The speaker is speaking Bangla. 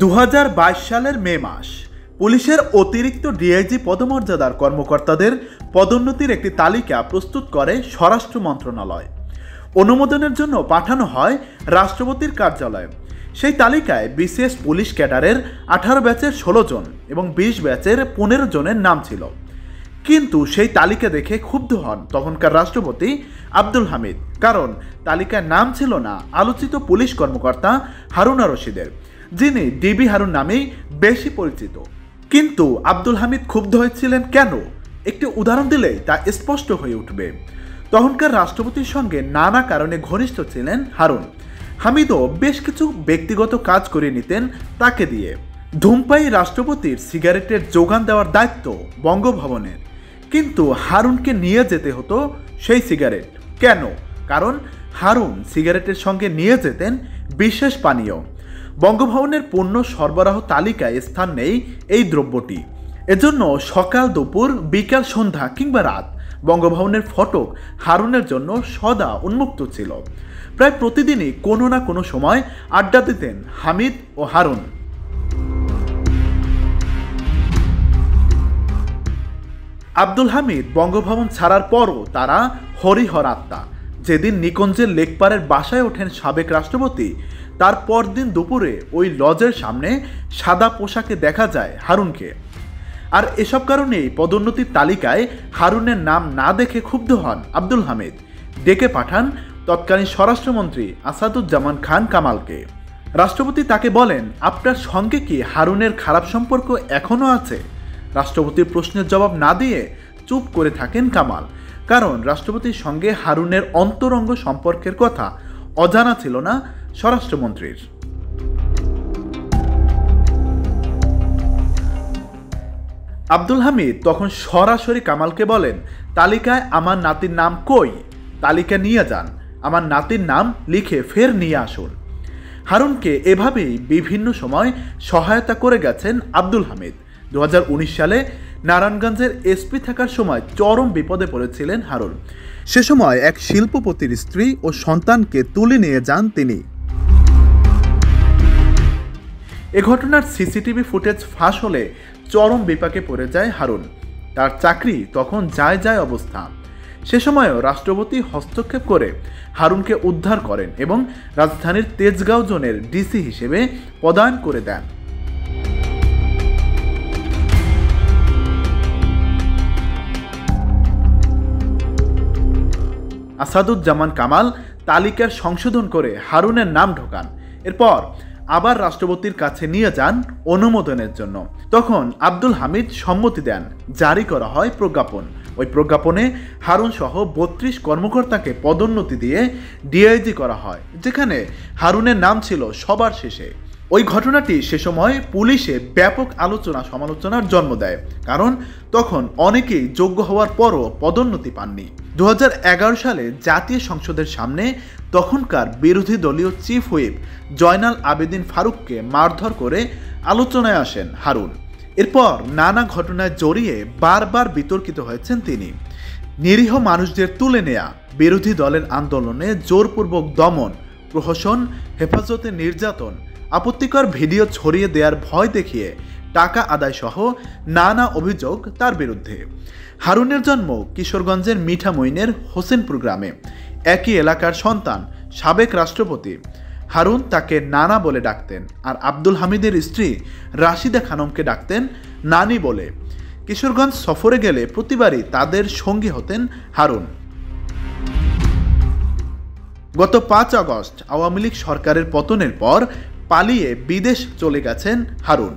2022 সালের মে মাস পুলিশের অতিরিক্ত ডিআইজি পদমর্যাদার কর্মকর্তাদের পদোন্নতির একটি তালিকা প্রস্তুত করে স্বরাষ্ট্র মন্ত্রণালয়। অনুমোদনের জন্য পাঠানো হয় রাষ্ট্রপতির কার্যালয়ে। সেই তালিকায় বিসিএস পুলিশ ক্যাডারের 18 ব্যাচের 16 জন এবং 20 ব্যাচের 15 জনের নাম ছিল। কিন্তু সেই তালিকা দেখে ক্ষুব্ধ হন তখনকার রাষ্ট্রপতি আব্দুল হামিদ, কারণ তালিকায় নাম ছিল না আলোচিত পুলিশ কর্মকর্তা হারুন আর রশিদের, যিনি ডিবি হারুন নামেই বেশি পরিচিত। কিন্তু আব্দুল হামিদ ক্ষুব্ধ হয়েছিলেন কেন, একটি উদাহরণ দিলেই তা স্পষ্ট হয়ে উঠবে। তখনকার রাষ্ট্রপতির সঙ্গে নানা কারণে ঘনিষ্ঠ ছিলেন হারুন। হামিদও বেশ কিছু ব্যক্তিগত কাজ করে নিতেন তাকে দিয়ে। ধূমপায়ী রাষ্ট্রপতির সিগারেটের যোগান দেওয়ার দায়িত্ব বঙ্গভবনের, কিন্তু হারুনকে নিয়ে যেতে হতো সেই সিগারেট। কেন? কারণ হারুন সিগারেটের সঙ্গে নিয়ে যেতেন বিশেষ পানীয়। বঙ্গভবনের পণ্য সরবরাহ তালিকায় স্থান নেই এই দ্রব্যটি। এজন্য সকাল, দুপুর, বিকাল, সন্ধ্যা কিংবা রাত বঙ্গভবনের ফটক হারুনের জন্য সদা উন্মুক্ত ছিল। প্রায় প্রতিদিনই কোনো না কোনো সময় আড্ডা দিতেন হামিদ ও হারুন। আব্দুল হামিদ বঙ্গভবন ছাড়ার পরও তারা হরিহর আত্মা। যেদিন নিকুঞ্জের লেকপাড়ের বাসায় ওঠেন সাবেক রাষ্ট্রপতি, তার পরদিন দুপুরে ওই লজের সামনে সাদা পোশাকে দেখা যায় হারুনকে। আর এসব কারণেই পদোন্নতির তালিকায় হারুনের নাম না দেখে ক্ষুব্ধ হন আব্দুল হামিদ। ডেকে পাঠান তৎকালীন স্বরাষ্ট্রমন্ত্রী আসাদুজ্জামান খান কামালকে। রাষ্ট্রপতি তাকে বলেন, আপনার সঙ্গে কি হারুনের খারাপ সম্পর্ক এখনও আছে? রাষ্ট্রপতির প্রশ্নের জবাব না দিয়ে চুপ করে থাকেন কামাল, কারণ রাষ্ট্রপতির সঙ্গে হারুনের অন্তরঙ্গ সম্পর্কের কথা অজানা ছিল না স্বরাষ্ট্রমন্ত্রীর। আব্দুল হামিদ তখন সরাসরি কামালকে বলেন, তালিকায় আমার নাতির নাম কই? তালিকা নিয়ে যান, আমার নাতির নাম লিখে ফের নিয়ে আসুন। হারুনকে এভাবেই বিভিন্ন সময় সহায়তা করে গেছেন আব্দুল হামিদ। 2019 সালে নারায়ণগঞ্জের এসপি থাকার সময় চরম বিপদে পড়েছিলেন হারুন। সে সময় এক শিল্পপতির স্ত্রী ও সন্তানকে তুলে নিয়ে যান তিনি। এ ঘটনার সিসিটিভি ফুটেজ ফাঁস হলে চরম বিপাকে পড়ে যায় হারুন। তার চাকরি তখন যায় অবস্থা। সে সময়ও রাষ্ট্রপতি হস্তক্ষেপ করে হারুনকে উদ্ধার করেন এবং রাজধানীর তেজগাঁও জোনের ডিসি হিসেবে পদায়ন করে দেন। আসাদুজ্জামান কামাল তালিকার সংশোধন করে হারুনের নাম ঢোকান। এরপর আবার রাষ্ট্রপতির কাছে নিয়ে যান অনুমোদনের জন্য। তখন আব্দুল হামিদ সম্মতি দেন, জারি করা হয় প্রজ্ঞাপন। ওই প্রজ্ঞাপনে হারুন সহ 32 কর্মকর্তাকে পদোন্নতি দিয়ে ডিআইজি করা হয়, যেখানে হারুনের নাম ছিল সবার শেষে। ওই ঘটনাটি সে সময় পুলিশে ব্যাপক আলোচনা সমালোচনার জন্ম দেয়, কারণ তখন অনেকেই যোগ্য হওয়ার পরও পদোন্নতি পাননি। 2011 সালে জাতীয় সংসদের সামনে তখনকার বিরোধী দলীয় চিফ হুইপ জয়নাল আবেদিন ফারুককে মারধর করে আলোচনায় আসেন হারুন। এরপর নানা ঘটনায় জড়িয়ে বারবার বিতর্কিত হয়েছেন তিনি। নিরীহ মানুষদের তুলে নেয়া, বিরোধী দলের আন্দোলনে জোরপূর্বক দমন, প্রহসন, হেফাজতে নির্যাতন, আপত্তিকর ভিডিও ছড়িয়ে দেওয়ার ভয় দেখিয়ে টাকা আদায় সহ নানা অভিযোগ তার বিরুদ্ধে। হারুনের জন্ম কিশোরগঞ্জের মিঠামইনের হোসেনপুর গ্রামে। একই এলাকার সন্তান সাবেক রাষ্ট্রপতি। হারুন তাকে নানা বলে ডাকতেন, আর আব্দুল হামিদের স্ত্রী রাশিদা খানমকে ডাকতেন নানি বলে। কিশোরগঞ্জ সফরে গেলে প্রতিবারই তাদের সঙ্গী হতেন হারুন। গত 5 আগস্ট আওয়ামী লীগ সরকারের পতনের পর পালিয়ে বিদেশ চলে গেছেন হারুন।